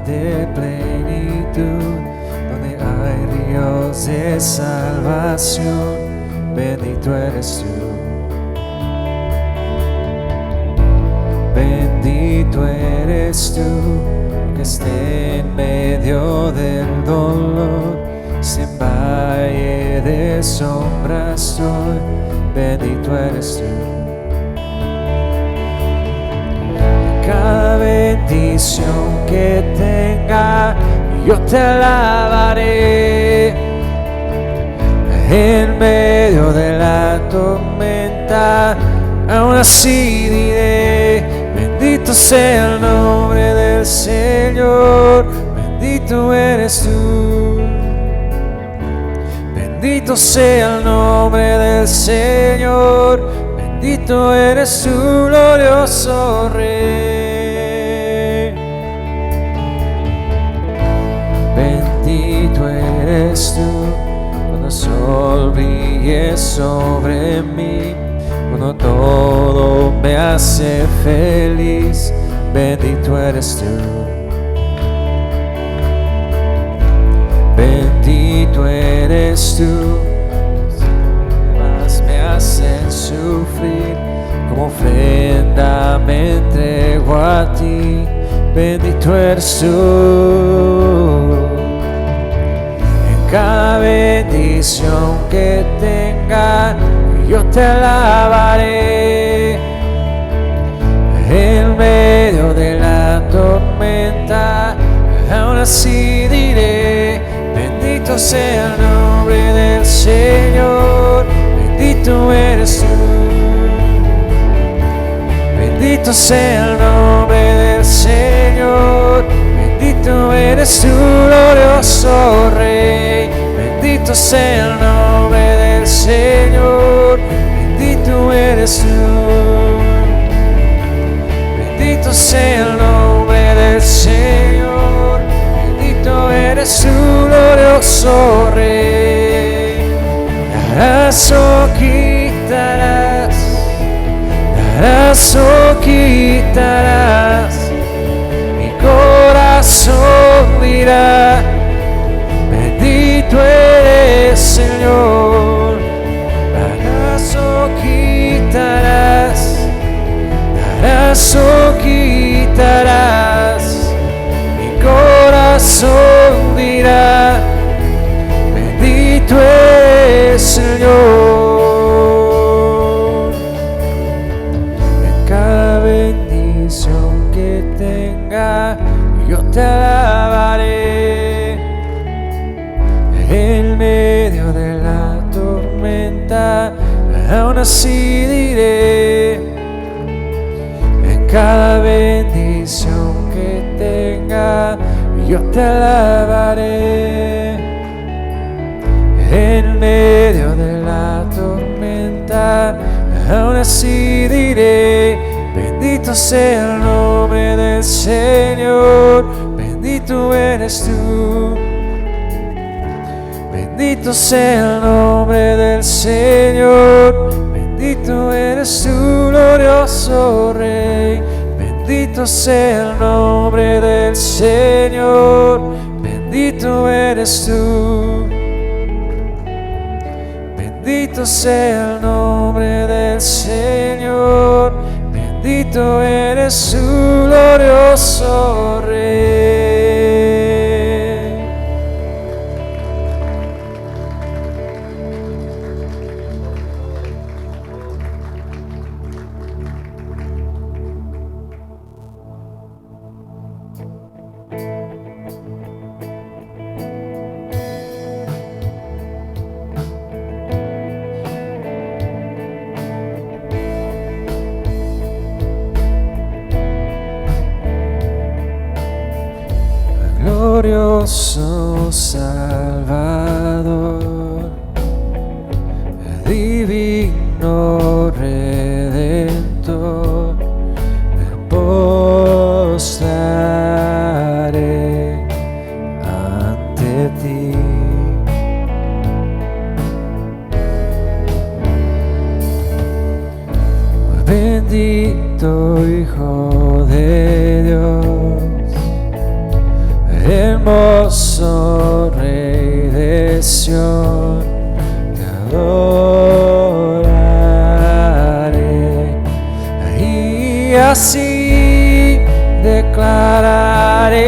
de plenitud, donde hay ríos de salvación, bendito eres tú. Bendito eres tú, que esté en medio del dolor, sin valle de sombras soy, bendito eres tú. Cada bendición que tenga, yo te alabaré. En medio de la tormenta, aún así diré, bendito sea el nombre del Señor, bendito eres tú. Bendito sea el nombre del Señor, bendito eres tú, glorioso Rey. Bendito eres tú, cuando el sol brille sobre mí, cuando todo me hace feliz, bendito eres tú. Bendito eres tú, más me hacen sufrir, como ofrenda me entrego a ti, bendito eres tú. En cada bendición que tenga, yo te alabaré. En medio de la tormenta, aún así diré, bendito sea el nombre del Señor, bendito eres tú. Bendito sea el nombre del Señor, bendito eres tú, glorioso Rey. Bendito sea el nombre del Señor, bendito eres tú. Bendito sea el nombre del Señor, bendito eres tú, glorioso Rey. Darás o quitarás, darás o quitarás, mi corazón dirá, bendito eres Señor. Darás o quitarás, darás o quitarás, mi corazón dirá, bendito eres Señor. En cada bendición que tenga, yo te alabaré. En medio de la tormenta, aún así diré, en cada bendición que tenga, yo te alabaré. En medio de la tormenta, aún así diré, bendito sea el nombre del Señor, bendito eres tú. Bendito sea el nombre del Señor, bendito eres tú, glorioso Rey. Bendito sea el nombre del Señor, bendito eres tú. Bendito sea el nombre del Señor, bendito eres tú, glorioso Rey. Glorioso Salvador, divino Redentor, me postraré ante ti. Bendito Hijo de Dios, hermoso Rey de Sión, te adoraré, y así declararé: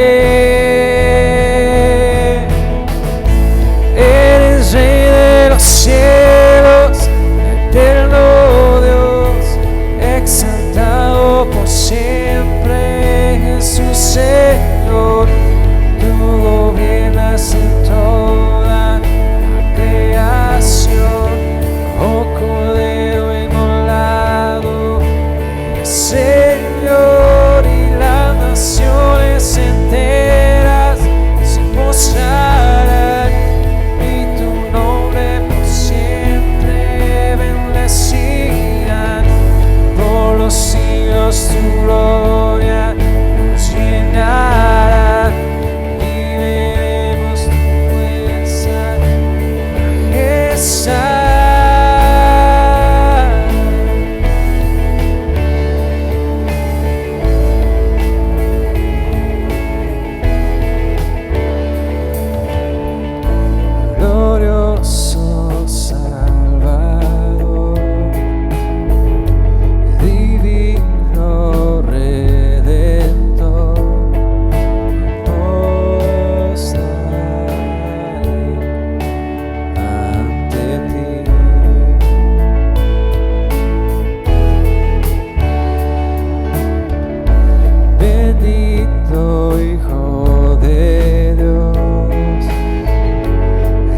eres Rey de los cielos, eterno Dios, exaltado por siempre, Jesús Señor. Tú gobiernas en toda la creación, oh Cordero inmolado, eres Señor, y las naciones enteras se postrarán y tu nombre por siempre bendecirán. Por los siglos tu gloria nos llenará, y veremos tu fuerza y majestad. Glorioso Salvador, divino Redentor, postraré ante ti. Bendito Hijo de Dios,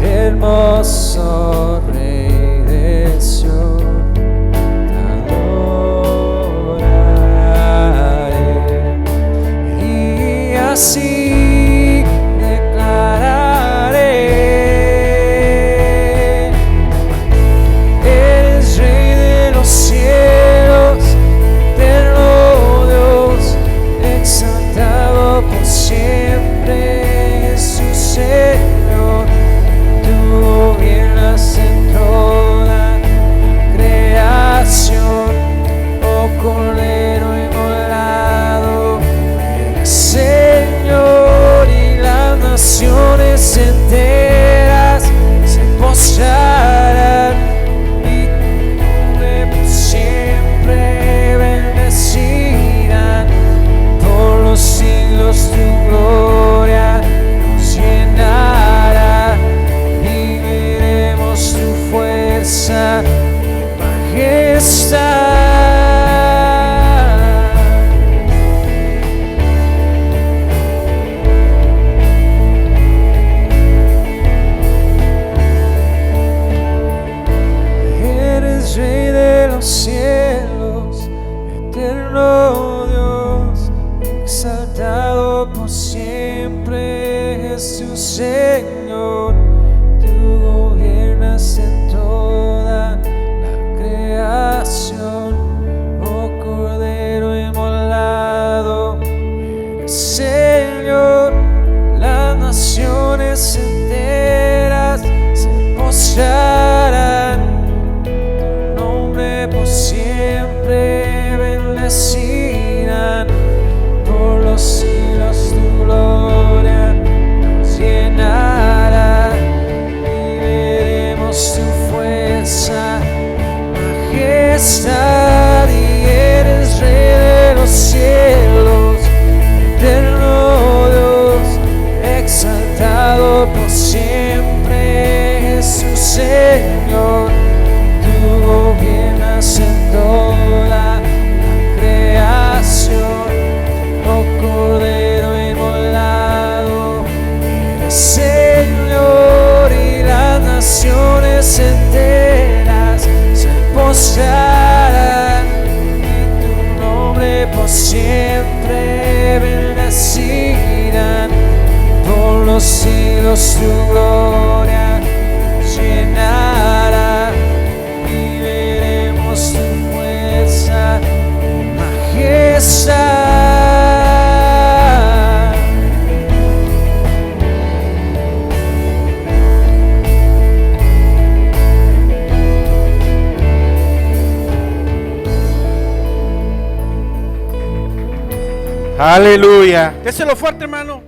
hermoso Rey de Sión, te adoraré, y así declararé: eres Rey de los cielos, eterno Dios, exaltado por siempre, Jesús Señor. Tú gobiernas en toda la creación, oh Cordero inmolado, eres Señor, y las naciones enteras se postrarán y tu nombre por siempre bendecirán. Por los siglos tu gloria nos llenará, y veremos tu fuerza y majestad. Eres Rey de los cielos, eterno Dios, exaltado por siempre, Jesús Señor. Tú gobiernas en toda la creación, oh Cordero inmolado, eres Señor. Las naciones enteras se postrarán, tu nombre por siempre bendecirán. Por los siglos tu gloria nos llenará, y veremos tu fuerza y majestad. Y eres Rey de los cielos, eterno Dios, exaltado por siempre, Jesús Señor. Tú gobiernas en toda la creación, oh Cordero inmolado, eres Señor, y las naciones enteras se postrarán y tu nombre por siempre bendecirán. Por los siglos tu gloria nos llenará, y veremos tu fuerza y majestad. Aleluya. Déselo fuerte, hermano.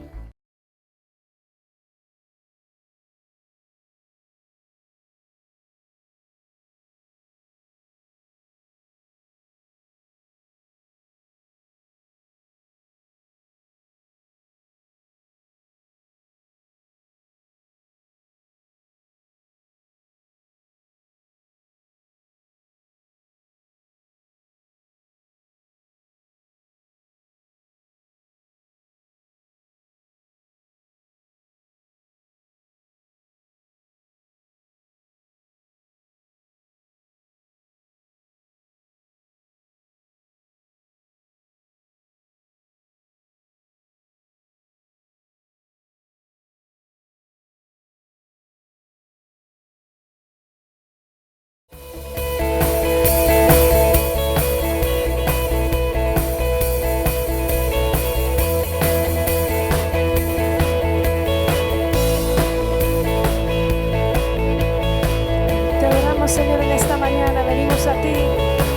Señor, en esta mañana venimos a ti,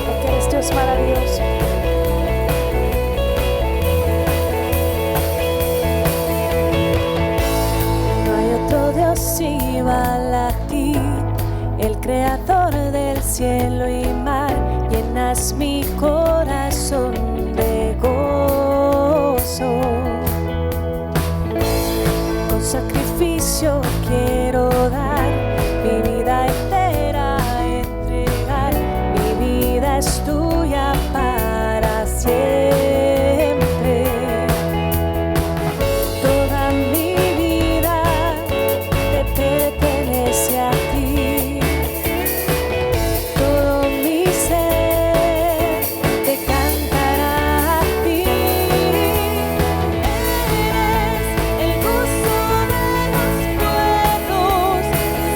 porque eres Dios maravilloso. No hay otro Dios igual a ti, el creador del cielo y mar. Llenas mi corazón de gozo. Con sacrificio quiero dar mi vida entera, entregar. Mi vida es tuya para siempre. Toda mi vida te pertenece a ti. Todo mi ser te cantará a ti. Eres el gozo de los pueblos,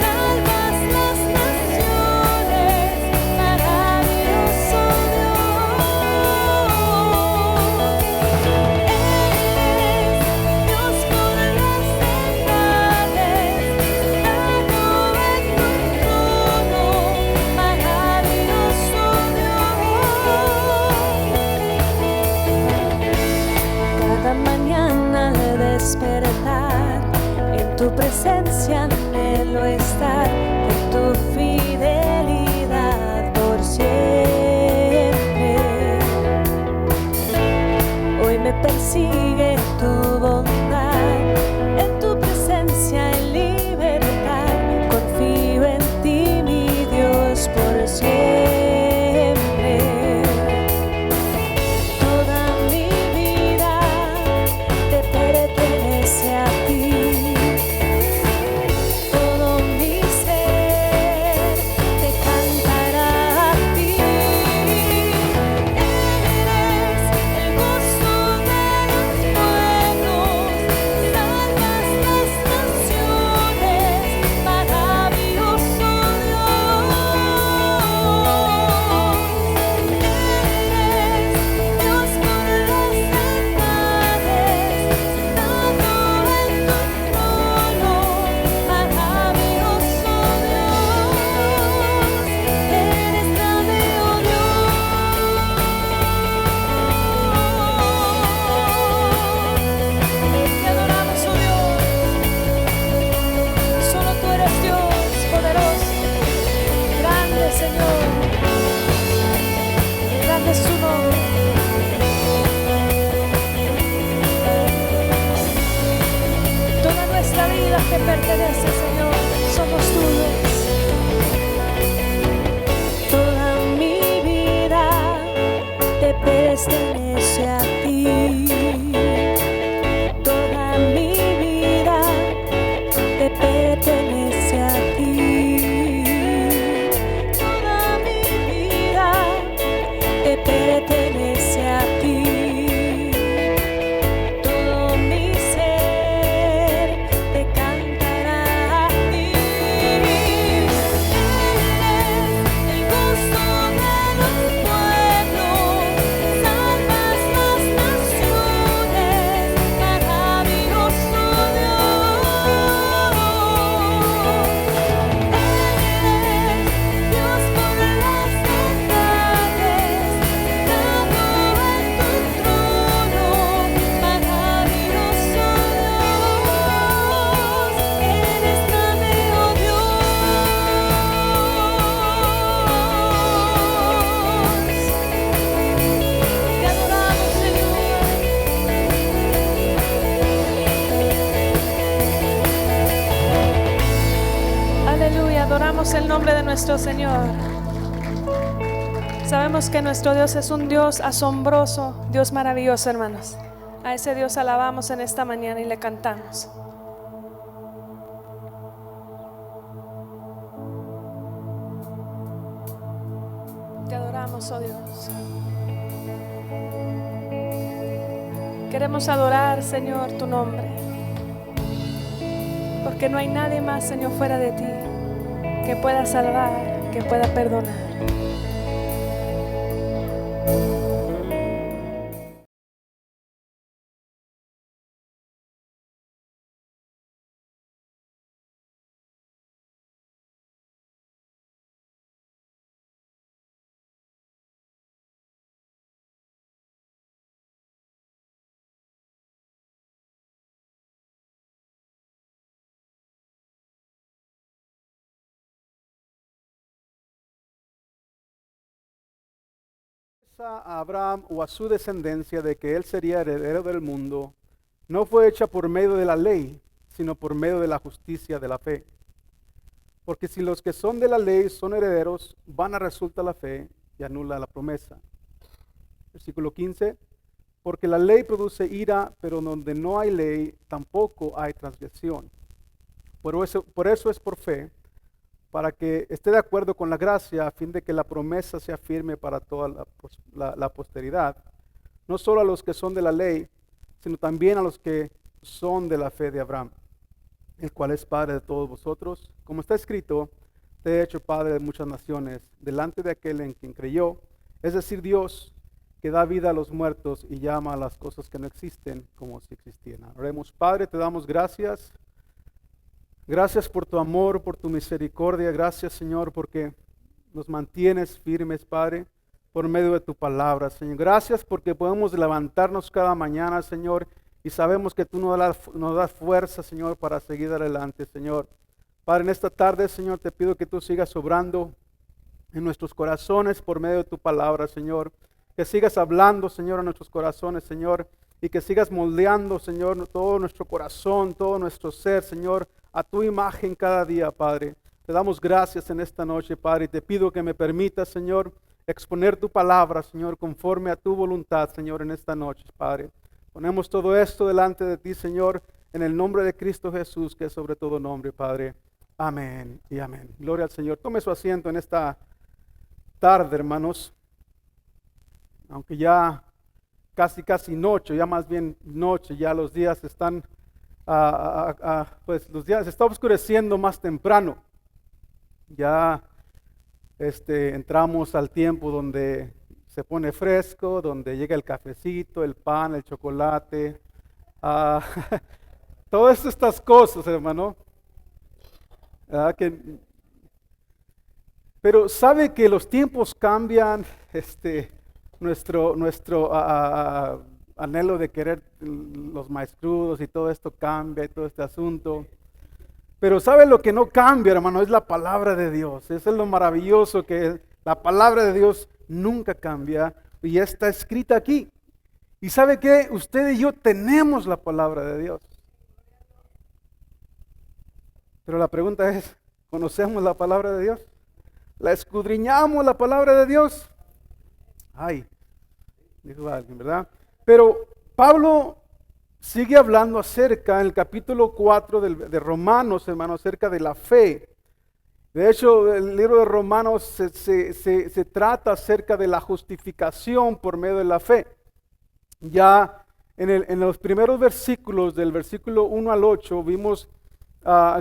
salvas las naciones, maravilloso Dios. Eres Dios por las edades, sentado en tu trono, maravilloso Dios. Cada mañana al despertar, en tu presencia anhelo estar, en tu fidelidad por siempre. Hoy me persigue tu bondad, en tu presencia en libertad. Confío en ti, mi Dios, por siempre. Toda mi vida te pertenece a ti. Todo mi ser te cantará a ti. Eres el gozo de los pueblos, salvas las naciones, maravilloso Dios. Eres Dios por las edades, sentado en tu trono, maravilloso Dios. Eres grande, oh Dios. Te adoramos, oh Dios. Solo tú eres Dios poderoso, grande Señor, grande es su nombre. Toda nuestra vida te pertenece, Señor, somos tuyos. Toda mi vida te pertenece a ti. Toda mi vida te pertenece a ti. Toda mi vida te pertenece a ti. Todo mi ser te cantará a ti. Eres el gozo de los pueblos, salvas las naciones, maravilloso Dios. Eres Dios por las edades, sentado en tu trono, maravilloso Dios. Eres grande, oh Dios. Te adoramos, Señor. Aleluya, adoramos el nombre de nuestro Señor. Sabemos que nuestro Dios es un Dios asombroso, Dios maravilloso, hermanos. A ese Dios alabamos en esta mañana y le cantamos. Te adoramos, oh Dios. Queremos adorar, Señor, tu nombre, porque no hay nadie más, Señor, fuera de ti, que pueda salvar, que pueda perdonar. promesa a Abraham o a su descendencia de que él sería heredero del mundo no fue hecha por medio de la ley, sino por medio de la justicia de la fe. Porque si los que son de la ley son herederos, vana resulta la fe y anula la promesa. Versículo 15. Porque la ley produce ira, pero donde no hay ley, tampoco hay transgresión. Por eso es por fe, para que esté de acuerdo con la gracia, a fin de que la promesa sea firme para toda la posteridad, no solo a los que son de la ley, sino también a los que son de la fe de Abraham, el cual es Padre de todos vosotros. Como está escrito, te he hecho Padre de muchas naciones, delante de aquel en quien creyó, es decir, Dios, que da vida a los muertos y llama a las cosas que no existen como si existieran. Oremos. Padre, te damos gracias. Gracias por tu amor, por tu misericordia. Gracias, Señor, porque nos mantienes firmes, Padre, por medio de tu palabra, Señor. Gracias porque podemos levantarnos cada mañana, Señor, y sabemos que tú nos das fuerza, Señor, para seguir adelante, Señor. Padre, en esta tarde, Señor, te pido que tú sigas obrando en nuestros corazones por medio de tu palabra, Señor. Que sigas hablando, Señor, a nuestros corazones, Señor, y que sigas moldeando, Señor, todo nuestro corazón, todo nuestro ser, Señor, a tu imagen cada día, Padre. Te damos gracias en esta noche, Padre, y te pido que me permitas, Señor, exponer tu palabra, Señor, conforme a tu voluntad, Señor, en esta noche, Padre. Ponemos todo esto delante de ti, Señor, en el nombre de Cristo Jesús, que es sobre todo nombre, Padre. Amén y amén. Gloria al Señor. Tome su asiento en esta tarde, hermanos. Aunque ya casi noche, ya más bien noche, ya los días están, pues los días se está oscureciendo más temprano. Ya entramos al tiempo donde se pone fresco, donde llega el cafecito, el pan, el chocolate, todas estas cosas, hermano. Pero sabe que los tiempos cambian, nuestro anhelo de querer los maíz crudos y todo esto cambia y todo este asunto. Pero ¿sabe lo que no cambia, hermano? Es la palabra de Dios. Eso es lo maravilloso, que la palabra de Dios nunca cambia y ya está escrita aquí. ¿Y sabe qué? Usted y yo tenemos la palabra de Dios. Pero la pregunta es, ¿conocemos la palabra de Dios? ¿La escudriñamos la palabra de Dios? Ay, dijo alguien, ¿verdad? Pero Pablo sigue hablando acerca, en el capítulo 4 de Romanos, hermano, acerca de la fe. De hecho, el libro de Romanos se trata acerca de la justificación por medio de la fe. Ya en los primeros versículos, del versículo 1 al 8, vimos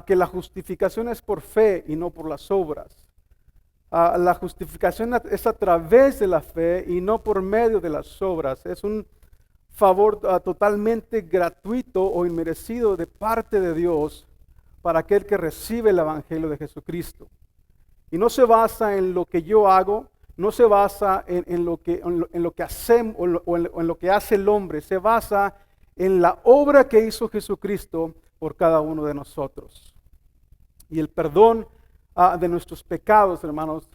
que la justificación es por fe y no por las obras. La justificación es a través de la fe y no por medio de las obras. Es un favor totalmente gratuito o inmerecido de parte de Dios para aquel que recibe el Evangelio de Jesucristo. Y no se basa en lo que yo hago, no se basa en lo que hacemos o en lo que hace el hombre, se basa en la obra que hizo Jesucristo por cada uno de nosotros. Y el perdón de nuestros pecados, hermanos,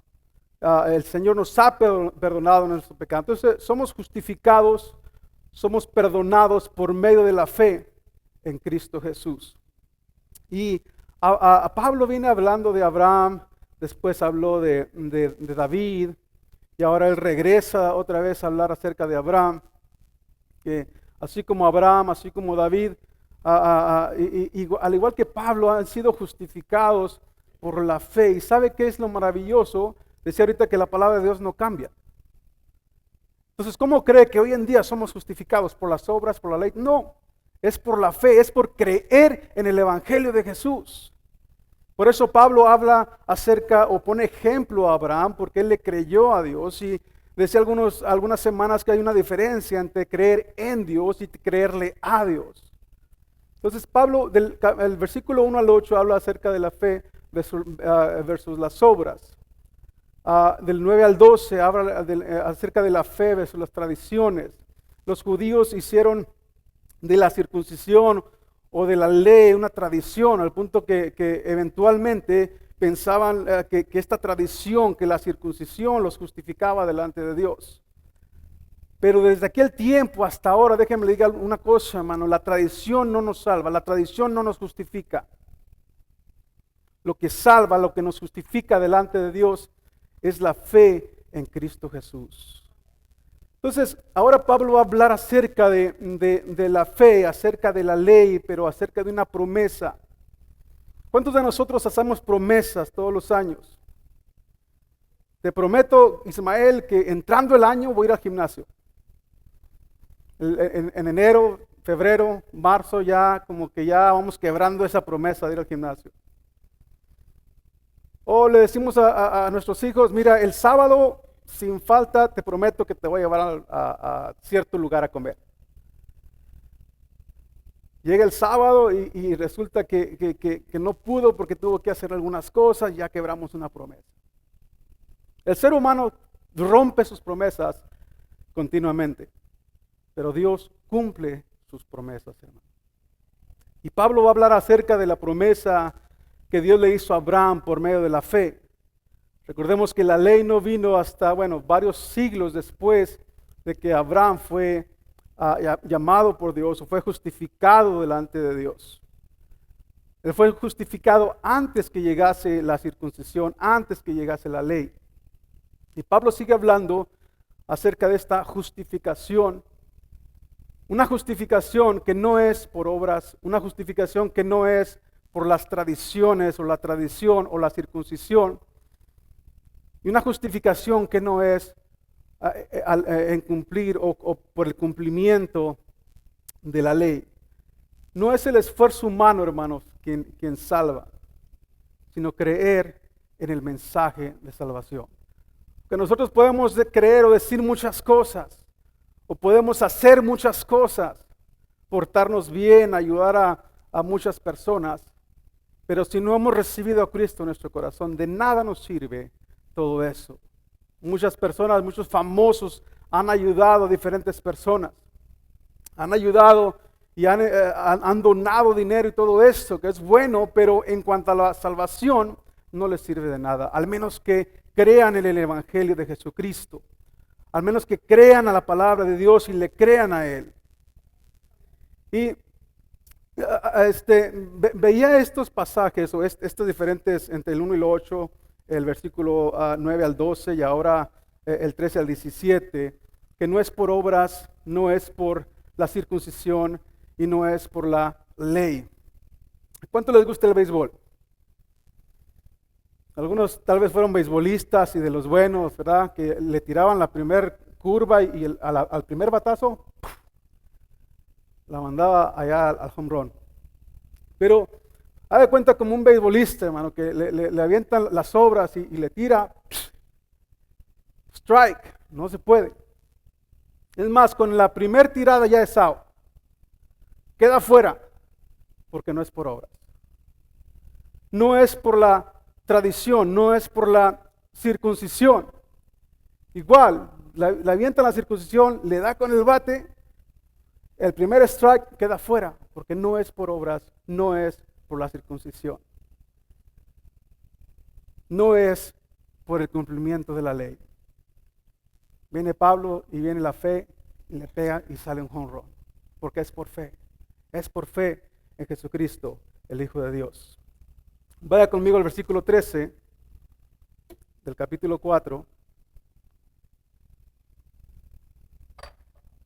el Señor nos ha perdonado nuestros pecados. Entonces somos justificados, somos perdonados por medio de la fe en Cristo Jesús. Y Pablo viene hablando de Abraham, después habló de David, y ahora él regresa otra vez a hablar acerca de Abraham, que así como Abraham, así como David, al igual que Pablo, han sido justificados por la fe. ¿Y sabe qué es lo maravilloso? Decía ahorita que la palabra de Dios no cambia. Entonces, ¿cómo cree que hoy en día somos justificados? ¿Por las obras, por la ley? No, es por la fe, es por creer en el Evangelio de Jesús. Por eso Pablo habla acerca o pone ejemplo a Abraham, porque él le creyó a Dios. Y decía algunas semanas que hay una diferencia entre creer en Dios y creerle a Dios. Entonces Pablo, el versículo 1 al 8, habla acerca de la fe versus las obras. Del 9 al 12 habla acerca de la fe versus las tradiciones. Los judíos hicieron de la circuncisión o de la ley una tradición, al punto que eventualmente pensaban que esta tradición, que la circuncisión los justificaba delante de Dios. Pero desde aquel tiempo hasta ahora, déjenme le diga una cosa, hermano, la tradición no nos salva, la tradición no nos justifica. Lo que salva, lo que nos justifica delante de Dios es la fe en Cristo Jesús. Entonces, ahora Pablo va a hablar acerca de la fe, acerca de la ley, pero acerca de una promesa. ¿Cuántos de nosotros hacemos promesas todos los años? Te prometo, Ismael, que entrando el año voy a ir al gimnasio. En enero, febrero, marzo ya como que ya vamos quebrando esa promesa de ir al gimnasio. O le decimos a nuestros hijos, mira, el sábado sin falta te prometo que te voy a llevar a cierto lugar a comer. Llega el sábado y resulta que no pudo porque tuvo que hacer algunas cosas, ya quebramos una promesa. El ser humano rompe sus promesas continuamente, pero Dios cumple sus promesas, hermano. Y Pablo va a hablar acerca de la promesa que Dios le hizo a Abraham por medio de la fe. Recordemos que la ley no vino hasta, varios siglos después de que Abraham fue llamado por Dios o fue justificado delante de Dios. Él fue justificado antes que llegase la circuncisión, antes que llegase la ley. Y Pablo sigue hablando acerca de esta justificación. Una justificación que no es por obras, una justificación que no es por las tradiciones o la tradición o la circuncisión. Y una justificación que no es en cumplir o por el cumplimiento de la ley. No es el esfuerzo humano, hermanos, quien salva, sino creer en el mensaje de salvación. Que nosotros podemos creer o decir muchas cosas, o podemos hacer muchas cosas, portarnos bien, ayudar a muchas personas, pero si no hemos recibido a Cristo en nuestro corazón, de nada nos sirve todo eso. Muchas personas, muchos famosos han ayudado a diferentes personas. Han ayudado y han donado dinero y todo esto, que es bueno, pero en cuanto a la salvación, no les sirve de nada. Al menos que crean en el Evangelio de Jesucristo. Al menos que crean a la palabra de Dios y le crean a Él. Y veía estos pasajes, o estos diferentes, entre el 1 y el 8, el versículo 9 al 12 y ahora el 13 al 17, que no es por obras, no es por la circuncisión y no es por la ley. ¿Cuánto les gusta el béisbol? Algunos tal vez fueron beisbolistas y de los buenos, ¿verdad? Que le tiraban la primer curva y al primer batazo, ¡puf!, la mandaba allá al home run. Pero haz de cuenta como un beisbolista, hermano, que le avientan las sobras y le tira, ¡puf!, strike, no se puede. Es más, con la primer tirada ya es out. Queda fuera, porque no es por obras. No es por la tradición, no es por la circuncisión. Igual, le avientan la circuncisión, le da con el bate, el primer strike queda fuera, porque no es por obras, no es por la circuncisión. No es por el cumplimiento de la ley. Viene Pablo y viene la fe y le pega y sale un home run, porque es por fe. Es por fe en Jesucristo, el Hijo de Dios. Vaya conmigo al versículo 13 del capítulo 4.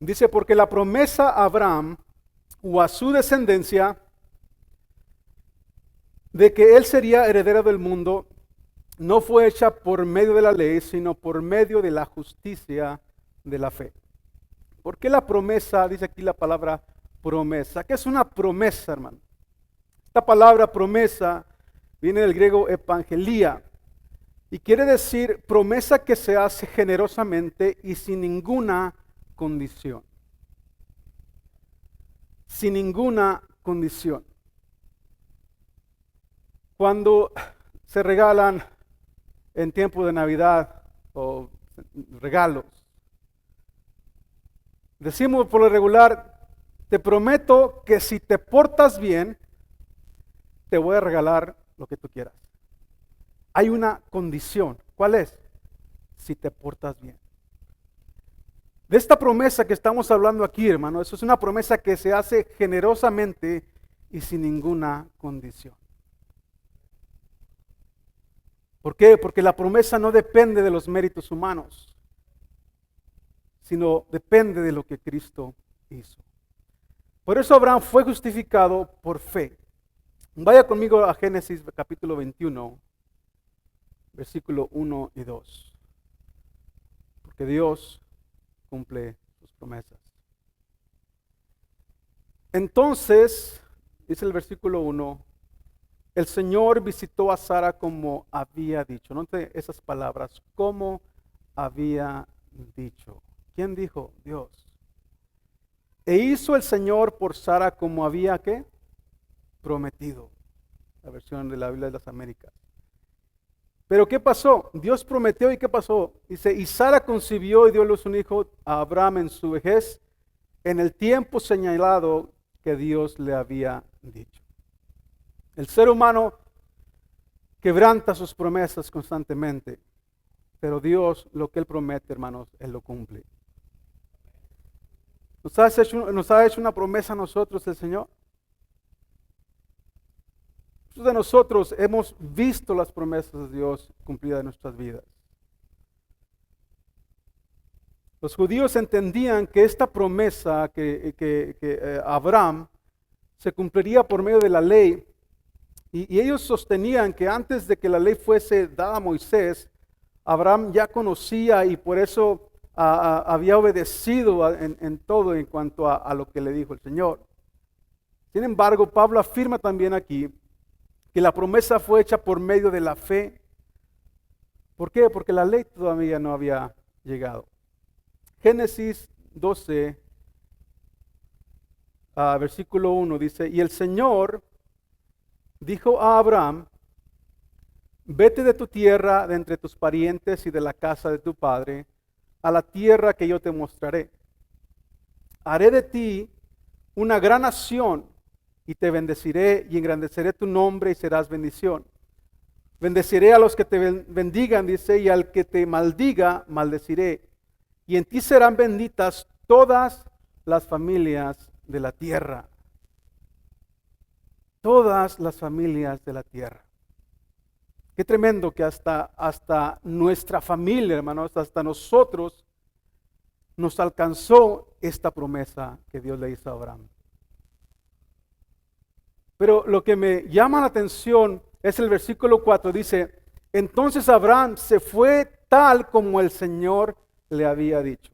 Dice, porque la promesa a Abraham o a su descendencia de que él sería heredero del mundo no fue hecha por medio de la ley, sino por medio de la justicia de la fe. ¿Por qué la promesa? Dice aquí la palabra promesa. ¿Qué es una promesa, hermano? Esta palabra promesa viene del griego evangelía y quiere decir promesa que se hace generosamente y sin ninguna condición. Sin ninguna condición. Cuando se regalan en tiempo de Navidad o regalos, decimos por lo regular, te prometo que si te portas bien, te voy a regalar lo que tú quieras. Hay una condición. ¿Cuál es? Si te portas bien. De esta promesa que estamos hablando aquí, hermano, eso es una promesa que se hace generosamente y sin ninguna condición. ¿Por qué? Porque la promesa no depende de los méritos humanos, sino depende de lo que Cristo hizo. Por eso Abraham fue justificado por fe. Vaya conmigo a Génesis capítulo 21, versículo 1 y 2. Porque Dios cumple sus promesas. Entonces, dice el versículo 1, el Señor visitó a Sara como había dicho. Note esas palabras, como había dicho. ¿Quién dijo? Dios. E hizo el Señor por Sara como había, ¿qué? Prometido. La versión de la Biblia de las Américas. Pero ¿qué pasó? Dios prometió y ¿qué pasó? Dice, y Sara concibió y dio a luz un hijo a Abraham en su vejez, en el tiempo señalado que Dios le había dicho. El ser humano quebranta sus promesas constantemente, pero Dios lo que Él promete, hermanos, Él lo cumple. ¿Nos ha hecho una promesa a nosotros el Señor? Muchos de nosotros hemos visto las promesas de Dios cumplidas en nuestras vidas. Los judíos entendían que esta promesa que Abraham se cumpliría por medio de la ley, y ellos sostenían que antes de que la ley fuese dada a Moisés, Abraham ya conocía y por eso había obedecido en todo en cuanto a lo que le dijo el Señor. Sin embargo, Pablo afirma también aquí que la promesa fue hecha por medio de la fe. ¿Por qué? Porque la ley todavía no había llegado. Génesis 12, versículo 1 dice, y el Señor dijo a Abraham, vete de tu tierra, de entre tus parientes y de la casa de tu padre, a la tierra que yo te mostraré. Haré de ti una gran nación y te bendeciré y engrandeceré tu nombre y serás bendición. Bendeciré a los que te bendigan, dice, y al que te maldiga, maldeciré. Y en ti serán benditas todas las familias de la tierra. Todas las familias de la tierra. Qué tremendo que hasta nuestra familia, hermanos, hasta nosotros nos alcanzó esta promesa que Dios le hizo a Abraham. Pero lo que me llama la atención es el versículo 4, dice, entonces Abraham se fue tal como el Señor le había dicho.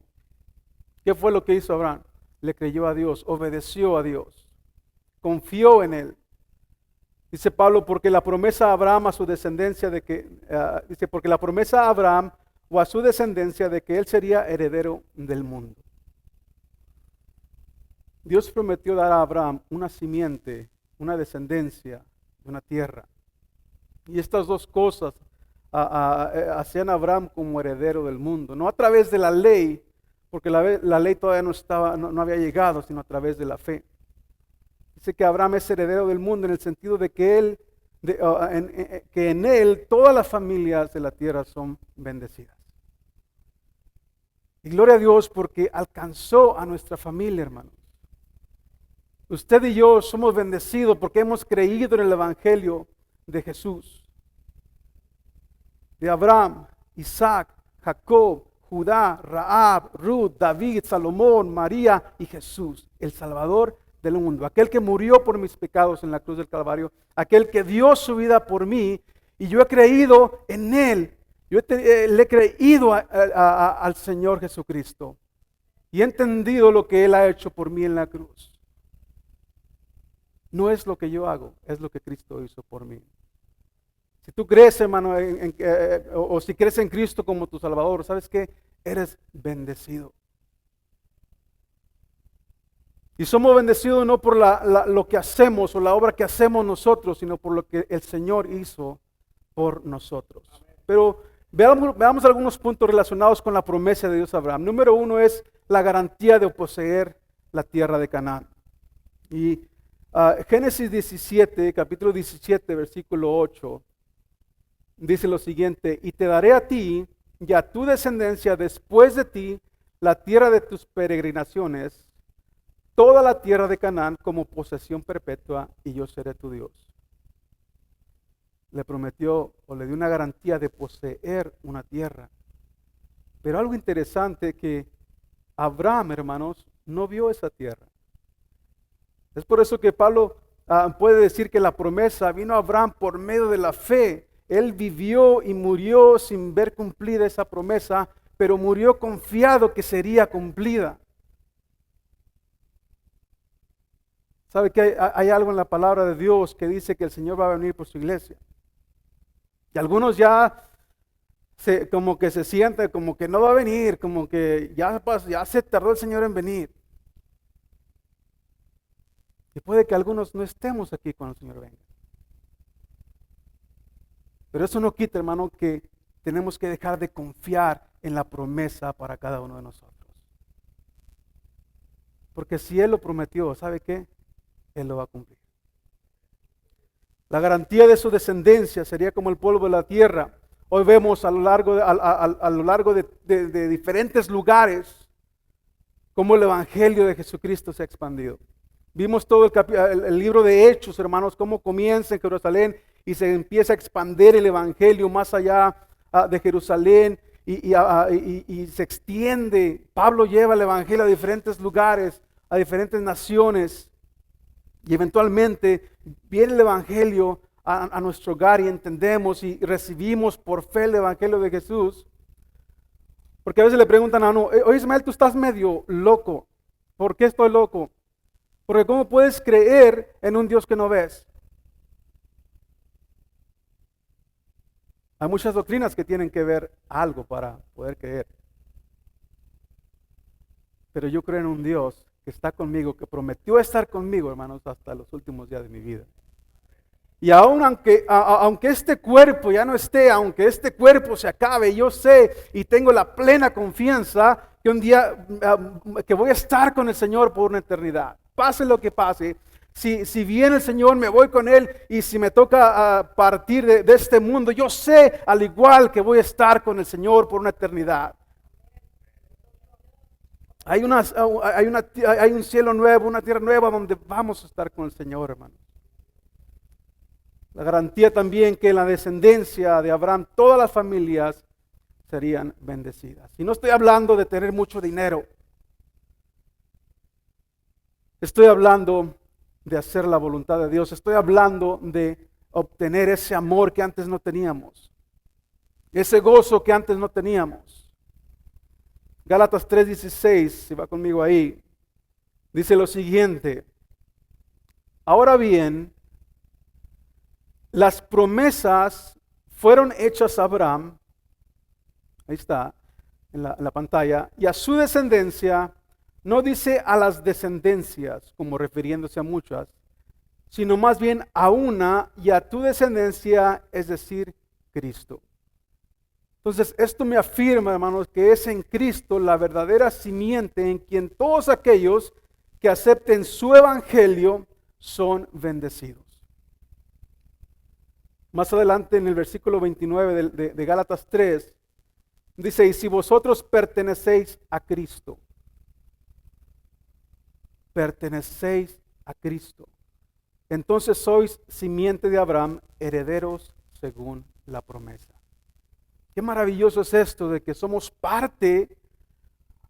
¿Qué fue lo que hizo Abraham? Le creyó a Dios, obedeció a Dios, confió en Él. Dice Pablo, porque la promesa a Abraham a su descendencia de que, porque la promesa a Abraham o a su descendencia de que él sería heredero del mundo. Dios prometió dar a Abraham una simiente, una descendencia, una tierra. Y estas dos cosas hacían a Abraham como heredero del mundo, no a través de la ley, porque la ley todavía no había llegado, sino a través de la fe. Dice que Abraham es heredero del mundo en el sentido de que que en él todas las familias de la tierra son bendecidas. Y gloria a Dios porque alcanzó a nuestra familia, hermanos. Usted y yo somos bendecidos porque hemos creído en el Evangelio de Jesús. De Abraham, Isaac, Jacob, Judá, Rahab, Ruth, David, Salomón, María y Jesús, el Salvador del mundo, aquel que murió por mis pecados en la cruz del Calvario, aquel que dio su vida por mí y yo he creído en Él, le he creído al Señor Jesucristo y he entendido lo que Él ha hecho por mí en la cruz. No es lo que yo hago, es lo que Cristo hizo por mí. Si tú crees, hermano, o si crees en Cristo como tu Salvador, ¿sabes qué? Eres bendecido. Y somos bendecidos no por lo que hacemos o la obra que hacemos nosotros, sino por lo que el Señor hizo por nosotros. Pero veamos algunos puntos relacionados con la promesa de Dios a Abraham. Número 1 es la garantía de poseer la tierra de Canaán. Y Génesis 17, capítulo 17, versículo 8, dice lo siguiente, y te daré a ti y a tu descendencia después de ti la tierra de tus peregrinaciones, toda la tierra de Canaán como posesión perpetua, y yo seré tu Dios. Le prometió o le dio una garantía de poseer una tierra. Pero algo interesante que Abraham, hermanos, no vio esa tierra. Es por eso que Pablo puede decir que la promesa vino a Abraham por medio de la fe. Él vivió y murió sin ver cumplida esa promesa, pero murió confiado que sería cumplida. ¿Sabe que hay algo en la palabra de Dios que dice que el Señor va a venir por su iglesia? Y algunos ya como que se sienten como que no va a venir, como que ya se tardó el Señor en venir. Y puede que algunos no estemos aquí cuando el Señor venga. Pero eso no quita, hermano, que tenemos que dejar de confiar en la promesa para cada uno de nosotros. Porque si Él lo prometió, ¿sabe qué? Él lo va a cumplir. La garantía de su descendencia sería como el polvo de la tierra. Hoy vemos a lo largo de diferentes lugares cómo el evangelio de Jesucristo se ha expandido. Vimos todo el libro de Hechos, hermanos, cómo comienza en Jerusalén y se empieza a expandir el evangelio más allá de Jerusalén y se extiende. Pablo lleva el evangelio a diferentes lugares, a diferentes naciones. Y eventualmente viene el evangelio a nuestro hogar y entendemos y recibimos por fe el evangelio de Jesús. Porque a veces le preguntan a uno, oye Ismael, tú estás medio loco. ¿Por qué estoy loco? Porque ¿cómo puedes creer en un Dios que no ves? Hay muchas doctrinas que tienen que ver algo para poder creer. Pero yo creo en un Dios que está conmigo, que prometió estar conmigo, hermanos, hasta los últimos días de mi vida. Y aún aunque este cuerpo ya no esté, aunque este cuerpo se acabe, yo sé y tengo la plena confianza que un día que voy a estar con el Señor por una eternidad. Pase lo que pase, si viene el Señor, me voy con Él, y si me toca partir de este mundo, yo sé al igual que voy a estar con el Señor por una eternidad. Hay un cielo nuevo, una tierra nueva donde vamos a estar con el Señor, hermano. La garantía también que en la descendencia de Abraham todas las familias serían bendecidas. Y no estoy hablando de tener mucho dinero. Estoy hablando de hacer la voluntad de Dios. Estoy hablando de obtener ese amor que antes no teníamos. Ese gozo que antes no teníamos. Gálatas 3:16, si va conmigo ahí, dice lo siguiente. Ahora bien, las promesas fueron hechas a Abraham, ahí está, en la pantalla, y a su descendencia. No dice a las descendencias, como refiriéndose a muchas, sino más bien a una, y a tu descendencia, es decir, Cristo. Entonces, esto me afirma, hermanos, que es en Cristo la verdadera simiente en quien todos aquellos que acepten su evangelio son bendecidos. Más adelante en el versículo 29 de Gálatas 3, dice, y si vosotros pertenecéis a Cristo, pertenecéis a Cristo, entonces sois simiente de Abraham, herederos según la promesa. Qué maravilloso es esto de que somos parte,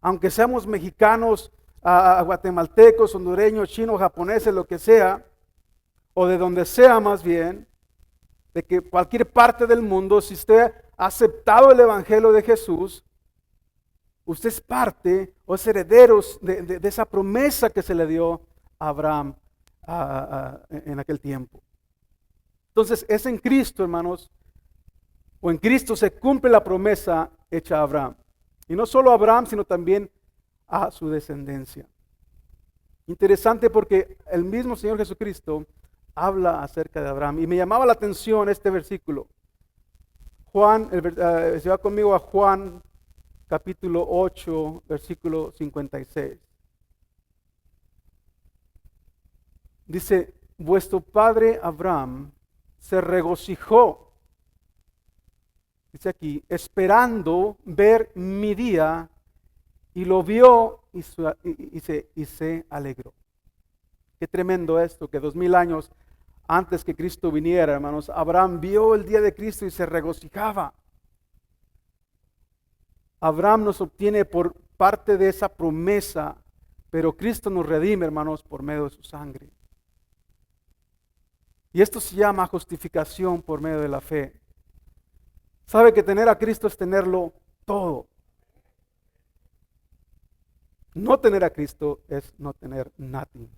aunque seamos mexicanos, guatemaltecos, hondureños, chinos, japoneses, lo que sea, o de donde sea más bien, de que cualquier parte del mundo, si usted ha aceptado el evangelio de Jesús, usted es parte o es heredero de esa promesa que se le dio a Abraham en aquel tiempo. Entonces es en Cristo, hermanos, o en Cristo se cumple la promesa hecha a Abraham. Y no solo a Abraham, sino también a su descendencia. Interesante porque el mismo Señor Jesucristo habla acerca de Abraham. Y me llamaba la atención este versículo. Juan, se va conmigo a Juan capítulo 8, versículo 56. Dice, vuestro padre Abraham se regocijó, dice aquí, esperando ver mi día, y lo vio y se alegró. Qué tremendo esto, que 2000 años antes que Cristo viniera, hermanos, Abraham vio el día de Cristo y se regocijaba. Abraham nos obtiene por parte de esa promesa, pero Cristo nos redime, hermanos, por medio de su sangre. Y esto se llama justificación por medio de la fe. Sabe que tener a Cristo es tenerlo todo. No tener a Cristo es no tener nothing,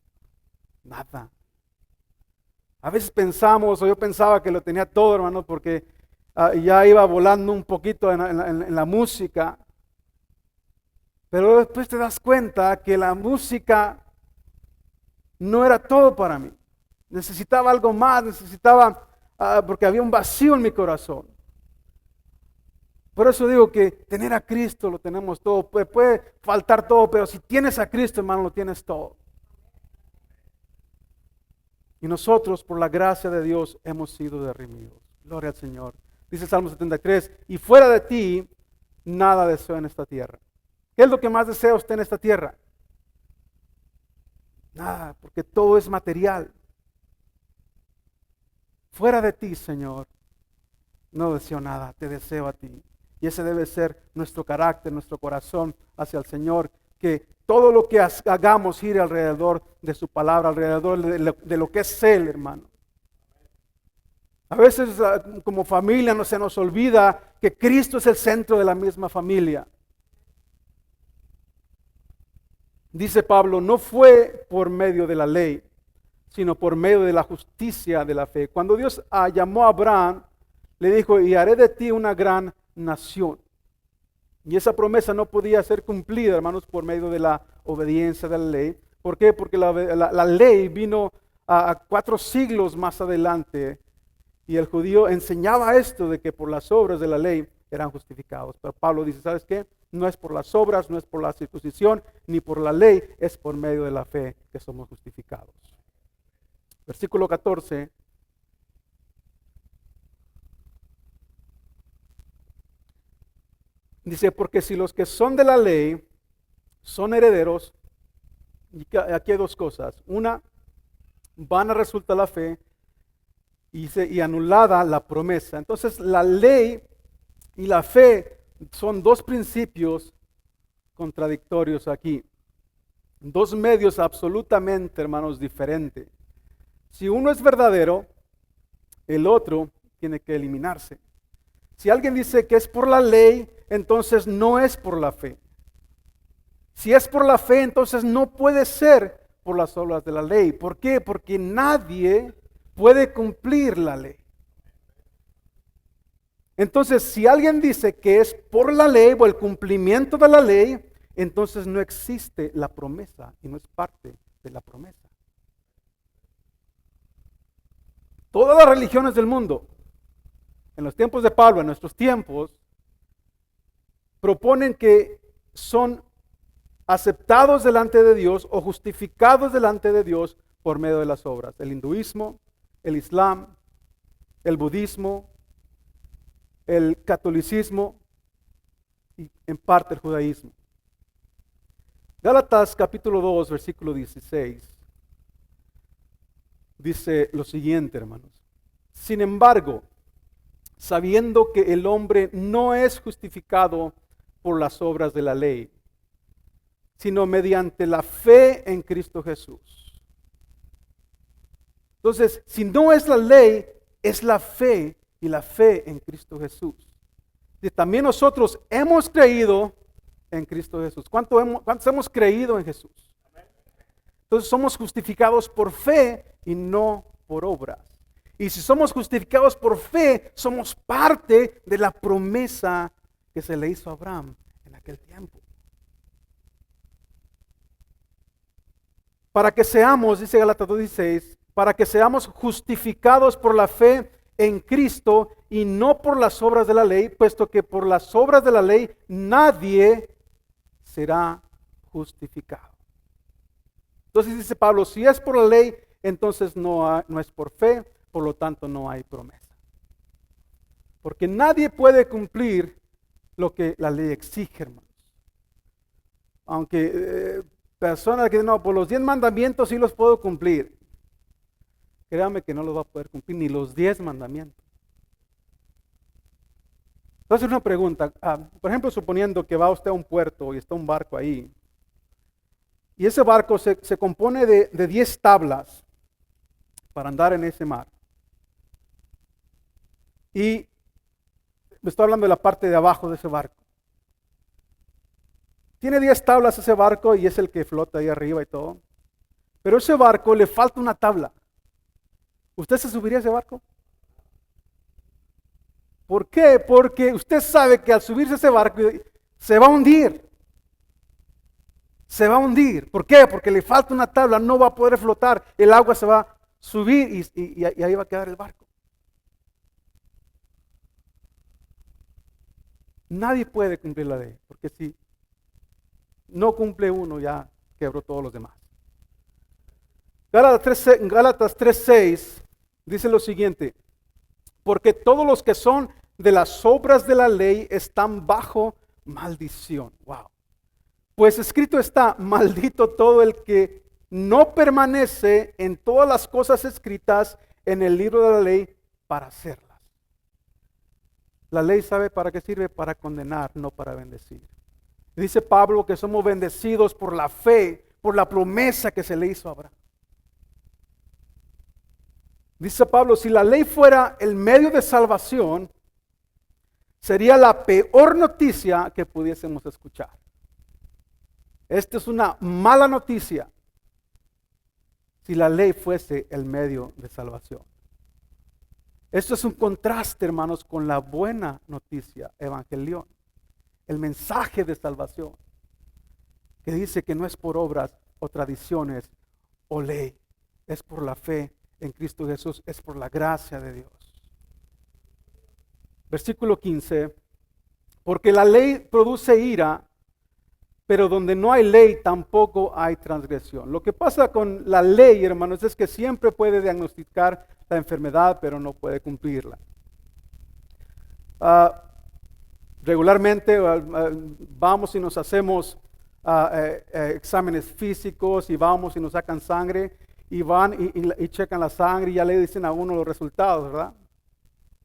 nada. A veces pensamos, o yo pensaba que lo tenía todo, hermano, porque ya iba volando un poquito en la música. Pero después te das cuenta que la música no era todo para mí. Necesitaba algo más, porque había un vacío en mi corazón. Por eso digo que tener a Cristo lo tenemos todo. Puede faltar todo, pero si tienes a Cristo, hermano, lo tienes todo. Y nosotros, por la gracia de Dios, hemos sido redimidos. Gloria al Señor. Dice Salmo 73, y fuera de ti, nada deseo en esta tierra. ¿Qué es lo que más desea usted en esta tierra? Nada, porque todo es material. Fuera de ti, Señor, no deseo nada, te deseo a ti. Y ese debe ser nuestro carácter, nuestro corazón hacia el Señor, que todo lo que hagamos gire alrededor de su palabra, alrededor de lo que es Él, hermano. A veces como familia no se nos olvida que Cristo es el centro de la misma familia. Dice Pablo, no fue por medio de la ley, sino por medio de la justicia de la fe. Cuando Dios llamó a Abraham, le dijo, y haré de ti una gran nación. Y esa promesa no podía ser cumplida, hermanos, por medio de la obediencia de la ley. ¿Por qué? Porque la ley vino a 4 siglos más adelante y el judío enseñaba esto de que por las obras de la ley eran justificados. Pero Pablo dice, ¿sabes qué? No es por las obras, no es por la circuncisión, ni por la ley, es por medio de la fe que somos justificados. Versículo 14. Dice, porque si los que son de la ley son herederos, y aquí hay 2 cosas. Una, van a resultar la fe y anulada la promesa. Entonces la ley y la fe son 2 principios contradictorios aquí. 2 medios absolutamente, hermanos, diferentes. Si uno es verdadero, el otro tiene que eliminarse. Si alguien dice que es por la ley, entonces no es por la fe. Si es por la fe, entonces no puede ser por las obras de la ley. ¿Por qué? Porque nadie puede cumplir la ley. Entonces, si alguien dice que es por la ley o el cumplimiento de la ley, entonces no existe la promesa y no es parte de la promesa. Todas las religiones del mundo, en los tiempos de Pablo, en nuestros tiempos, proponen que son aceptados delante de Dios o justificados delante de Dios por medio de las obras. El hinduismo, el islam, el budismo, el catolicismo y en parte el judaísmo. Gálatas capítulo 2, versículo 16, dice lo siguiente, hermanos. Sin embargo, sabiendo que el hombre no es justificado por las obras de la ley, sino mediante la fe en Cristo Jesús. Entonces, si no es la ley, es la fe y la fe en Cristo Jesús. Y también nosotros hemos creído en Cristo Jesús. ¿Cuántos hemos creído en Jesús? Entonces somos justificados por fe y no por obras. Y si somos justificados por fe, somos parte de la promesa que se le hizo a Abraham en aquel tiempo. Para que seamos, dice Gálatas 2:16, para que seamos justificados por la fe en Cristo y no por las obras de la ley, puesto que por las obras de la ley nadie será justificado. Entonces dice Pablo, si es por la ley, entonces no es por fe, por lo tanto no hay promesa. Porque nadie puede cumplir lo que la ley exige, hermanos. aunque personas que dicen, no, por los 10 mandamientos sí los puedo cumplir. Créame que no los va a poder cumplir ni los 10 mandamientos. Entonces una pregunta, por ejemplo, suponiendo que va usted a un puerto y está un barco ahí, y ese barco se compone de 10 tablas para andar en ese mar. Y me estoy hablando de la parte de abajo de ese barco. Tiene 10 tablas ese barco y es el que flota ahí arriba y todo. Pero a ese barco le falta una tabla. ¿Usted se subiría a ese barco? ¿Por qué? Porque usted sabe que al subirse a ese barco se va a hundir. Se va a hundir. ¿Por qué? Porque le falta una tabla, no va a poder flotar. El agua se va a subir y ahí va a quedar el barco. Nadie puede cumplir la ley, porque si no cumple uno, ya quebró todos los demás. Gálatas 3:6 dice lo siguiente: porque todos los que son de las obras de la ley están bajo maldición. Wow. Pues escrito está: maldito todo el que no permanece en todas las cosas escritas en el libro de la ley para hacerlas. La ley, ¿sabe para qué sirve? Para condenar, no para bendecir. Dice Pablo que somos bendecidos por la fe, por la promesa que se le hizo a Abraham. Dice Pablo, si la ley fuera el medio de salvación, sería la peor noticia que pudiésemos escuchar. Esta es una mala noticia si la ley fuese el medio de salvación. Esto es un contraste, hermanos, con la buena noticia, evangelión, el mensaje de salvación, que dice que no es por obras o tradiciones o ley, es por la fe en Cristo Jesús, es por la gracia de Dios. Versículo 15, porque la ley produce ira, pero donde no hay ley tampoco hay transgresión. Lo que pasa con la ley, hermanos, es que siempre puede diagnosticar la enfermedad, pero no puede cumplirla. Regularmente vamos y nos hacemos exámenes físicos y vamos y nos sacan sangre y van y checan la sangre y ya le dicen a uno los resultados, ¿verdad?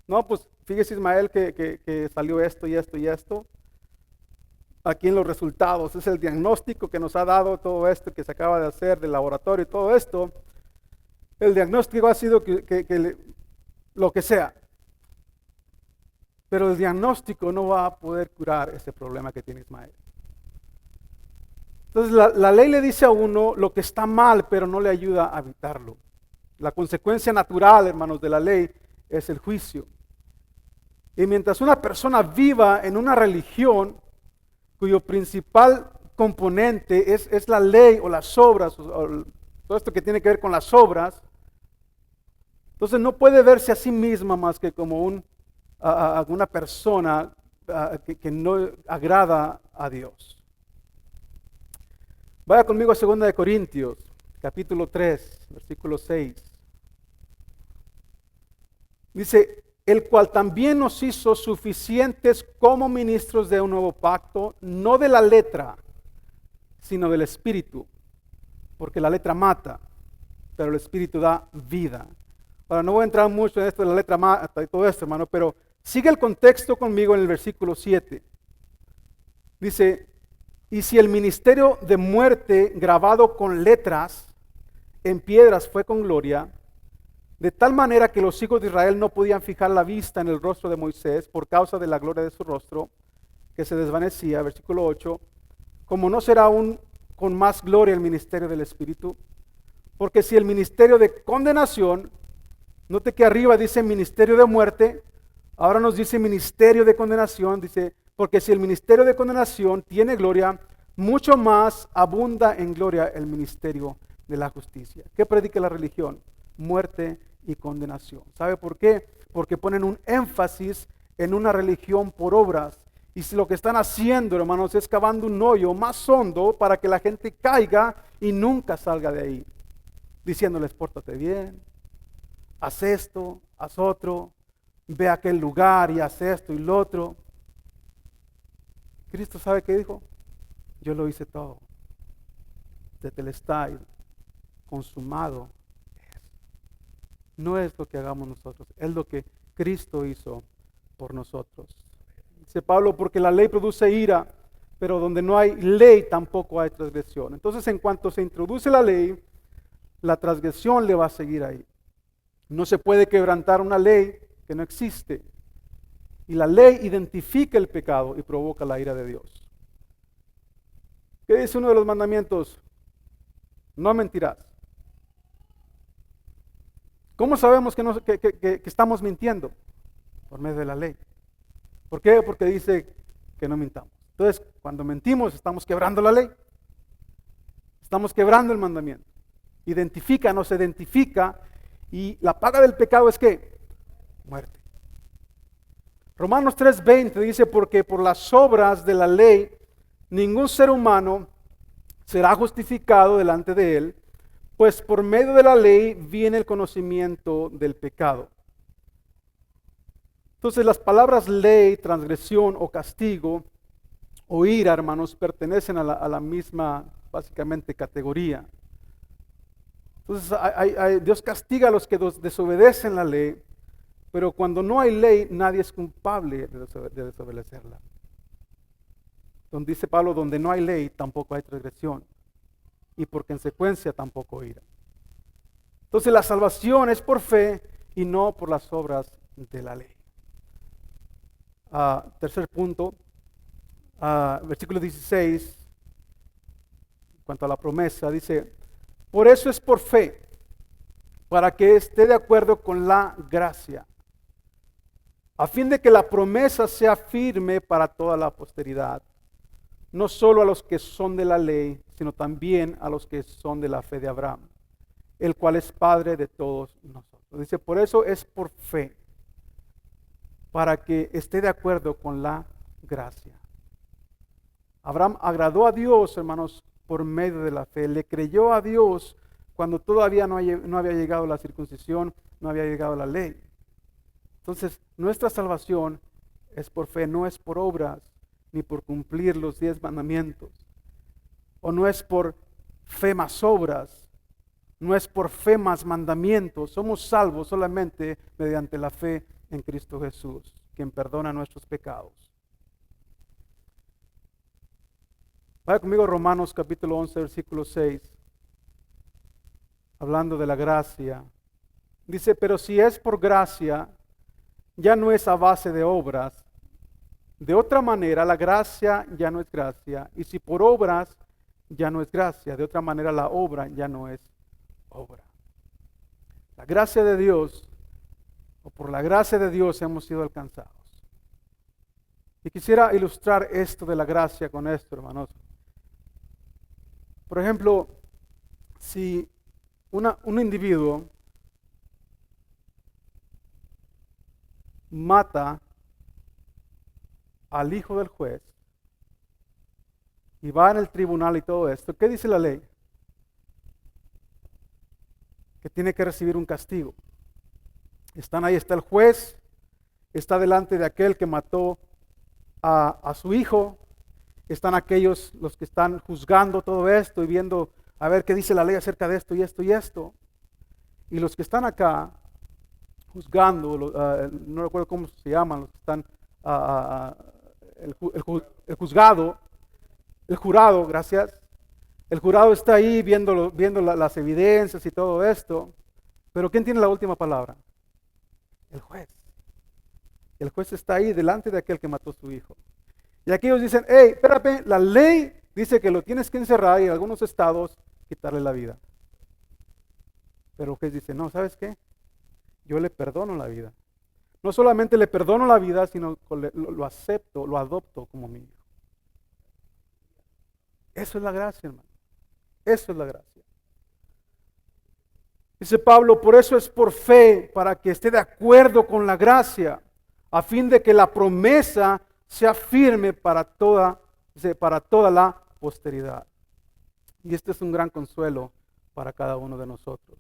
No, pues fíjese Ismael que salió esto y esto y esto. Aquí en los resultados es el diagnóstico que nos ha dado todo esto que se acaba de hacer del laboratorio y todo esto. El diagnóstico ha sido lo que sea. Pero el diagnóstico no va a poder curar ese problema que tiene Ismael. Entonces la ley le dice a uno lo que está mal, pero no le ayuda a evitarlo. La consecuencia natural, hermanos, de la ley es el juicio. Y mientras una persona viva en una religión cuyo principal componente es la ley o las obras, o todo esto que tiene que ver con las obras, entonces no puede verse a sí misma más que como una persona que no agrada a Dios. Vaya conmigo a 2 Corintios, capítulo 3, versículo 6. Dice, el cual también nos hizo suficientes como ministros de un nuevo pacto, no de la letra, sino del Espíritu, porque la letra mata, pero el Espíritu da vida. Ahora, no voy a entrar mucho en esto de la letra mata y todo esto, hermano, pero sigue el contexto conmigo en el versículo 7. Dice, y si el ministerio de muerte grabado con letras en piedras fue con gloria, de tal manera que los hijos de Israel no podían fijar la vista en el rostro de Moisés por causa de la gloria de su rostro, que se desvanecía, versículo 8, como no será aún con más gloria el ministerio del Espíritu, porque si el ministerio de condenación, note que arriba dice ministerio de muerte, ahora nos dice ministerio de condenación, dice, porque si el ministerio de condenación tiene gloria, mucho más abunda en gloria el ministerio de la justicia. ¿Qué predica la religión? Muerte y condenación. ¿Sabe por qué? Porque ponen un énfasis en una religión por obras. Y si lo que están haciendo, hermanos, es cavando un hoyo más hondo para que la gente caiga y nunca salga de ahí. Diciéndoles, pórtate bien, haz esto, haz otro, ve a aquel lugar y haz esto y lo otro. Cristo, ¿sabe qué dijo? yo lo hice todo. Tetelestai, consumado es. No es lo que hagamos nosotros, es lo que Cristo hizo por nosotros. Dice Pablo, porque la ley produce ira, pero donde no hay ley tampoco hay transgresión. Entonces, en cuanto se introduce la ley, la transgresión le va a seguir ahí. No se puede quebrantar una ley que no existe. Y la ley identifica el pecado y provoca la ira de Dios. ¿Qué dice uno de los mandamientos? No mentirás. ¿Cómo sabemos que estamos mintiendo? Por medio de la ley. ¿Por qué? Porque dice que no mintamos. Entonces, cuando mentimos, estamos quebrando la ley. Estamos quebrando el mandamiento. Identifica, no se identifica. Y la paga del pecado es ¿qué? Muerte. Romanos 3:20 dice, porque por las obras de la ley, ningún ser humano será justificado delante de él, pues por medio de la ley viene el conocimiento del pecado. Entonces las palabras ley, transgresión o castigo o ira, hermanos, pertenecen a la misma, básicamente, categoría. Entonces Dios castiga a los que desobedecen la ley, pero cuando no hay ley, nadie es culpable de desobedecerla. Donde dice Pablo, donde no hay ley, tampoco hay transgresión. Y por consecuencia, tampoco ira. Entonces la salvación es por fe y no por las obras de la ley. Tercer punto, versículo 16, en cuanto a la promesa, dice, por eso es por fe, para que esté de acuerdo con la gracia, a fin de que la promesa sea firme para toda la posteridad, no solo a los que son de la ley, sino también a los que son de la fe de Abraham, el cual es Padre de todos nosotros. Dice, por eso es por fe, para que esté de acuerdo con la gracia. Abraham agradó a Dios, hermanos, por medio de la fe. Le creyó a Dios cuando todavía no había llegado la circuncisión, no había llegado la ley. Entonces, nuestra salvación es por fe, no es por obras, ni por cumplir los 10 mandamientos. O no es por fe más obras, no es por fe más mandamientos. Somos salvos solamente mediante la fe en Cristo Jesús, quien perdona nuestros pecados. Vaya conmigo a Romanos capítulo 11, versículo 6. Hablando de la gracia. Dice, pero si es por gracia, ya no es a base de obras. De otra manera, la gracia ya no es gracia. Y si por obras, ya no es gracia. De otra manera, la obra ya no es obra. La gracia de Dios, o por la gracia de Dios hemos sido alcanzados. Y quisiera ilustrar esto de la gracia con esto, hermanos. Por ejemplo, si un individuo mata al hijo del juez y va en el tribunal y todo esto, ¿qué dice la ley? Que tiene que recibir un castigo. Están ahí, está el juez, está delante de aquel que mató a su hijo, están aquellos los que están juzgando todo esto y viendo a ver qué dice la ley acerca de esto y esto y esto. Y los que están acá juzgando, no recuerdo cómo se llaman, los que están, el juzgado, el jurado, gracias. El jurado está ahí viendo las evidencias y todo esto. Pero ¿quién tiene la última palabra? El juez. El juez está ahí delante de aquel que mató a su hijo. Y aquellos dicen, hey, espérate, la ley dice que lo tienes que encerrar y en algunos estados quitarle la vida. Pero el juez dice, no, ¿sabes qué? Yo le perdono la vida. No solamente le perdono la vida, sino lo acepto, lo adopto como mi hijo. Eso es la gracia, hermano. Eso es la gracia. Dice Pablo, por eso es por fe, para que esté de acuerdo con la gracia, a fin de que la promesa sea firme para toda la posteridad. Y este es un gran consuelo para cada uno de nosotros.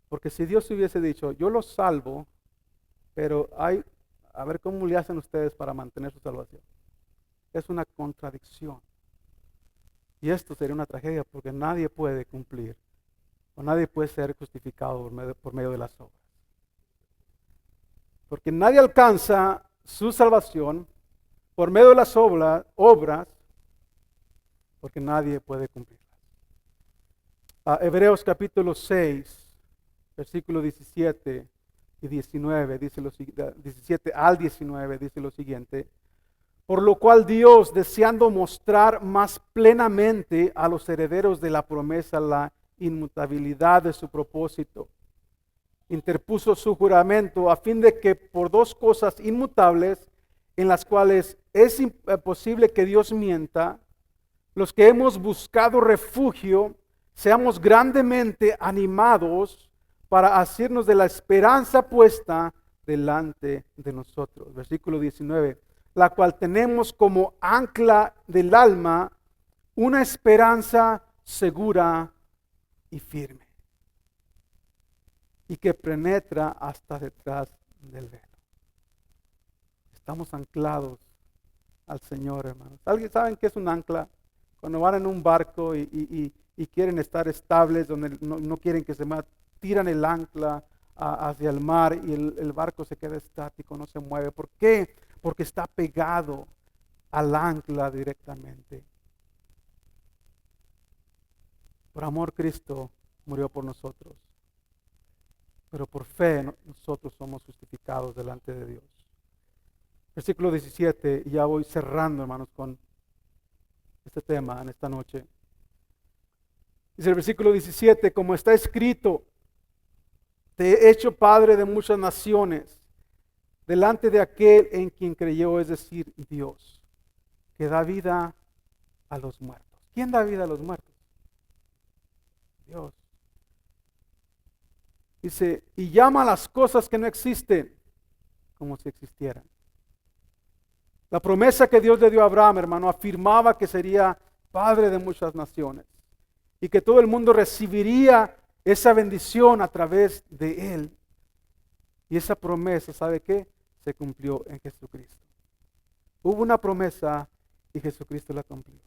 Porque si Dios hubiese dicho, yo los salvo, pero a ver cómo le hacen ustedes para mantener su salvación. Es una contradicción. Y esto sería una tragedia porque nadie puede cumplir o nadie puede ser justificado por medio de las obras. Porque nadie alcanza su salvación por medio de las obras, porque nadie puede cumplirlas. Hebreos capítulo 6, versículo 17 y 19, 17 al 19, dice lo siguiente: por lo cual Dios, deseando mostrar más plenamente a los herederos de la promesa la inmutabilidad de su propósito, interpuso su juramento a fin de que por dos cosas inmutables, en las cuales es imposible que Dios mienta, los que hemos buscado refugio, seamos grandemente animados para hacernos de la esperanza puesta delante de nosotros. Versículo 19, la cual tenemos como ancla del alma una esperanza segura y firme, y que penetra hasta detrás del velo. Estamos anclados al Señor, hermanos. ¿Alguien saben qué es un ancla? Cuando van en un barco y quieren estar estables, donde no quieren que se mueva, tiran el ancla hacia el mar y el barco se queda estático, no se mueve. ¿Por qué? Porque está pegado al ancla directamente. Por amor Cristo murió por nosotros, pero por fe nosotros somos justificados delante de Dios. Versículo 17, y ya voy cerrando, hermanos, con este tema en esta noche. Dice el versículo 17, como está escrito, te he hecho padre de muchas naciones, delante de aquel en quien creyó, es decir, Dios, que da vida a los muertos. ¿Quién da vida a los muertos? Dios. Dice, y llama a las cosas que no existen como si existieran. La promesa que Dios le dio a Abraham, hermano, afirmaba que sería padre de muchas naciones y que todo el mundo recibiría esa bendición a través de él. Y esa promesa, ¿sabe qué? Se cumplió en Jesucristo. Hubo una promesa y Jesucristo la cumplió.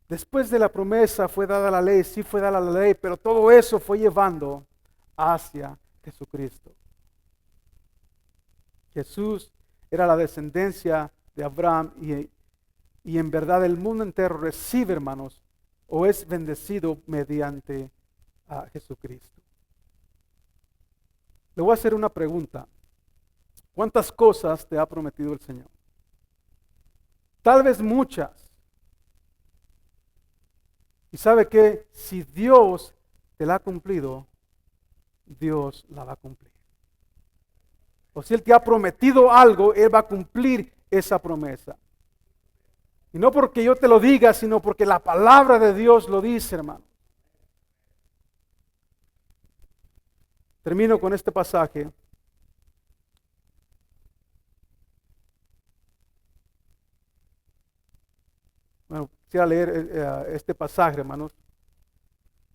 Después de la promesa fue dada la ley, sí fue dada la ley, pero todo eso fue llevando hacia Jesucristo. Jesús era la descendencia de Abraham y en verdad el mundo entero recibe, hermanos, o es bendecido mediante a Jesucristo. Le voy a hacer una pregunta. ¿Cuántas cosas te ha prometido el Señor? Tal vez muchas. Y sabe que si Dios te la ha cumplido, Dios la va a cumplir. O si Él te ha prometido algo, Él va a cumplir esa promesa. Y no porque yo te lo diga, sino porque la palabra de Dios lo dice, hermano. Termino con este pasaje. Bueno, quisiera leer este pasaje, hermanos.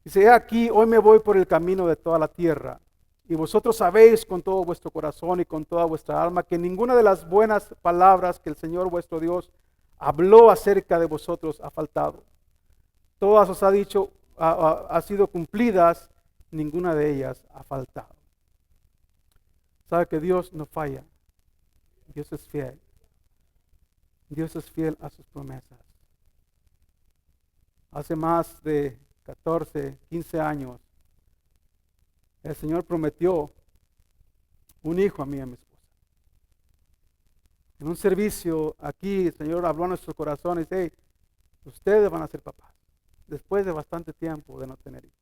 Dice, he aquí, hoy me voy por el camino de toda la tierra. Y vosotros sabéis con todo vuestro corazón y con toda vuestra alma que ninguna de las buenas palabras que el Señor vuestro Dios habló acerca de vosotros ha faltado. Todas os ha dicho, ha sido cumplidas, ninguna de ellas ha faltado. Sabe que Dios no falla. Dios es fiel. Dios es fiel a sus promesas. Hace más de 14, 15 años, el Señor prometió un hijo a mí y a mi esposa. En un servicio aquí, el Señor habló a nuestros corazones y dice, hey, ustedes van a ser papás, después de bastante tiempo de no tener hijos.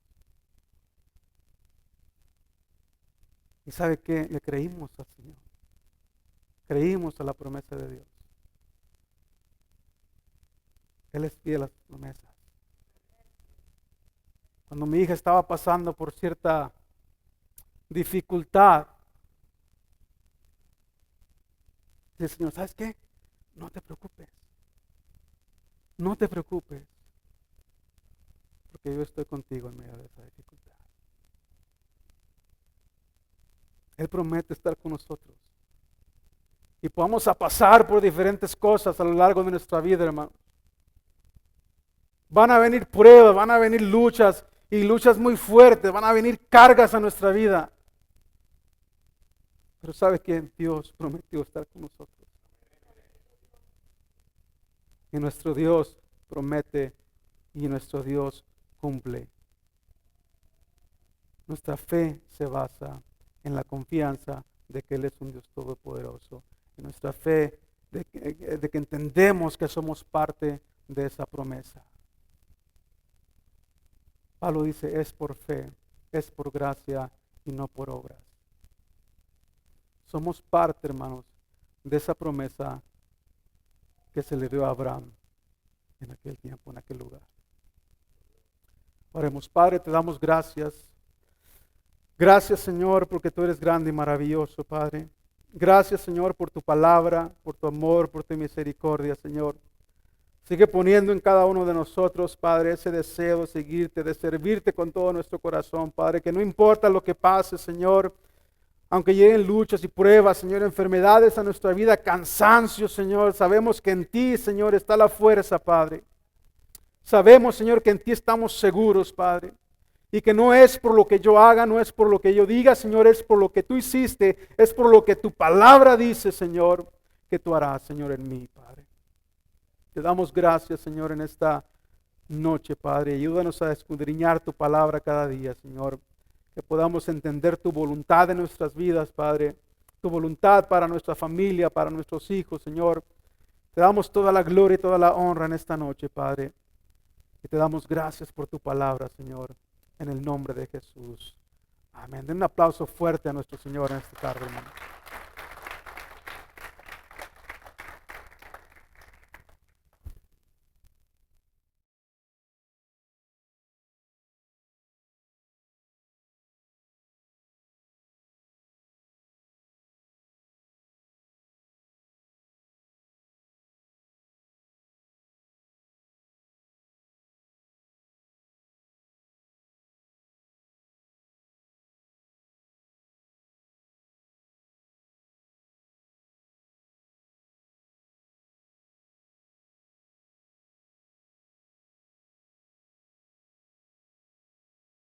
¿Y sabe qué? Le creímos al Señor. Creímos a la promesa de Dios. Él es fiel a sus promesas. Cuando mi hija estaba pasando por cierta dificultad, dice el Señor, ¿sabes qué? No te preocupes. No te preocupes. Porque yo estoy contigo en medio de esa dificultad. Él promete estar con nosotros. Y vamos a pasar por diferentes cosas a lo largo de nuestra vida, hermanos. Van a venir pruebas, van a venir luchas y luchas muy fuertes, van a venir cargas a nuestra vida. Pero ¿sabe qué? Dios prometió estar con nosotros. Y nuestro Dios promete y nuestro Dios cumple. Nuestra fe se basa en la confianza de que Él es un Dios todopoderoso. En nuestra fe de que entendemos que somos parte de esa promesa. Pablo dice, es por fe, es por gracia y no por obras. Somos parte, hermanos, de esa promesa que se le dio a Abraham en aquel tiempo, en aquel lugar. Oremos, Padre, te damos gracias. Gracias, Señor, porque tú eres grande y maravilloso, Padre. Gracias, Señor, por tu palabra, por tu amor, por tu misericordia, Señor. Sigue poniendo en cada uno de nosotros, Padre, ese deseo de seguirte, de servirte con todo nuestro corazón, Padre, que no importa lo que pase, Señor, aunque lleguen luchas y pruebas, Señor, enfermedades a nuestra vida, cansancio, Señor, sabemos que en ti, Señor, está la fuerza, Padre. Sabemos, Señor, que en ti estamos seguros, Padre. Y que no es por lo que yo haga, no es por lo que yo diga, Señor, es por lo que tú hiciste, es por lo que tu palabra dice, Señor, que tú harás, Señor, en mí, Padre. Te damos gracias, Señor, en esta noche, Padre. Ayúdanos a escudriñar tu palabra cada día, Señor. Que podamos entender tu voluntad en nuestras vidas, Padre. Tu voluntad para nuestra familia, para nuestros hijos, Señor. Te damos toda la gloria y toda la honra en esta noche, Padre. Y te damos gracias por tu palabra, Señor. En el nombre de Jesús. Amén. Den un aplauso fuerte a nuestro Señor en esta tarde, hermano.